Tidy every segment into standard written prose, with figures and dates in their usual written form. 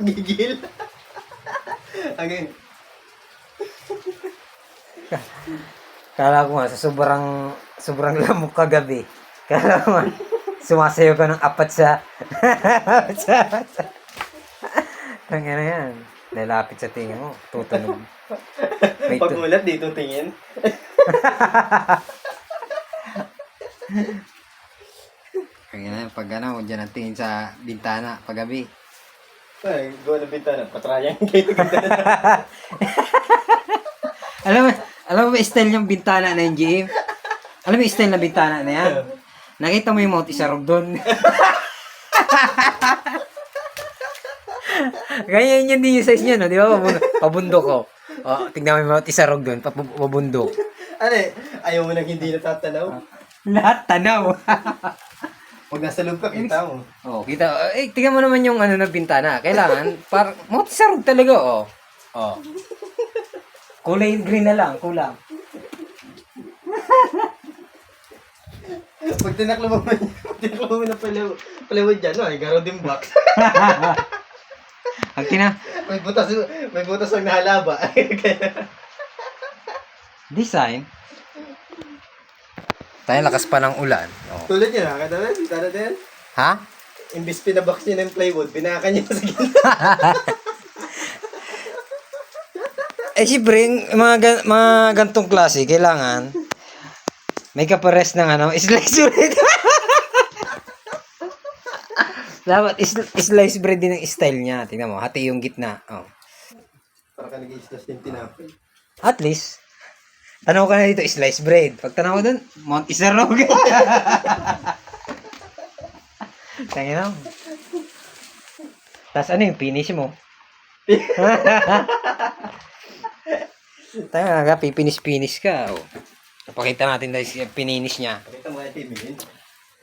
Gigil. Again. Kala ko nga, sa sobrang lamok kagabi. Kala ko nga, sumasayaw ka ng apat sa... Ang ano yan. Lalapit sa tingin mo. Tutunog. Pagulat, dito tingin. Ang ano, pag ano, dyan ang tingin sa bintana, paggabi. Ay, gawa na bintana. Patrayan kayo. Alam mo ba style yung bintana na yung GM? Alam mo yung style na bintana na yan? Nakita mo yung Mount Isarog doon? Ganyan yun din yung size niya, no? Di ba? Pabundok ko. Oh, tignan mo yung Mount Isarog doon, pabundok. Ano eh, ayaw mo nang hindi natatanaw? Lahat tanaw. Pag nasa loob ka, kita mo. Oh, kita. Eh, tignan mo naman yung ano na bintana. Kailangan, Mount Isarog talaga, oh. Oh. Kulay green na lang, kulang. Pag tinaklo mo na palawad dyan, no? Ay, garo din box. Ang may butas ang nahalaba. design. Tayo lakas pa ng ulan. Oh. Tulad yun, ha? Kada din. Ha? Imbis pinabox niya ng plywood, pinaka niya sa gilid. Eh, siyempre, mga gantong klase, kailangan may kapares ng ano, slice bread. Dapat slice bread din ang style niya. Tingnan mo, hati yung gitna. Oh. Para ka nag-i-islas din tinapay. At least, tanaw ka na dito, slice bread. Pag tanaw ko dun, Mount Isarog. Tingnan mo. Tapos ano yung finish mo? Tayo nga, pipinis-pinis ka. Oh. Napakita natin dahil pininis niya. Pakita mo yung TV yun.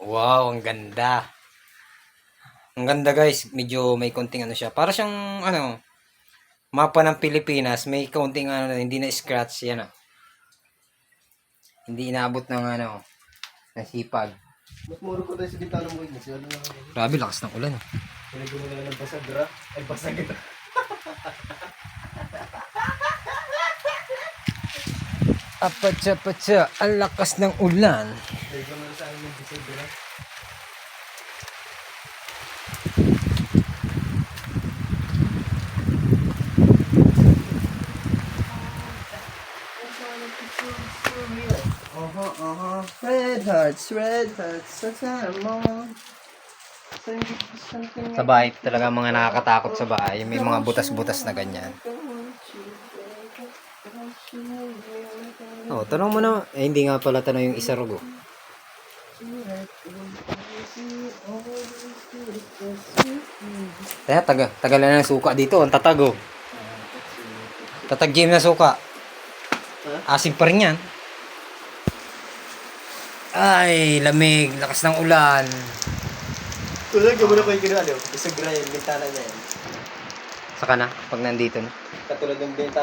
Wow, ang ganda. Ang ganda guys, medyo may konting ano siya. Para siyang ano, mapa ng Pilipinas, may konting ano, hindi na scratch yan ah. Hindi inaabot ng ano, ng sipag. Mas muro ko tayo sa bintana mo yun. Grabe, lakas ng ulan. Pinag mo na ng basagra. Ay, basagra. Apatsa-patsa, ang lakas ng ulan. Pinag mo na sa amin ng basagra. Red hearts, Sa bahay talaga mga nakakatakot sa bahay. May mga butas-butas na ganyan. Oh, tanong mo na. Eh, hindi nga pala tanong yung Isarog. Oh. Kaya tagal na ng suka dito. Ang tatago. Tatag-game na suka. Asim pa rin yan. Ay, lamig. Lakas ng ulan. Tulad mo na pa yung gano'n, basagra yung bintana niya yan. Saka na, pag nandito na. Katulad ng bintana.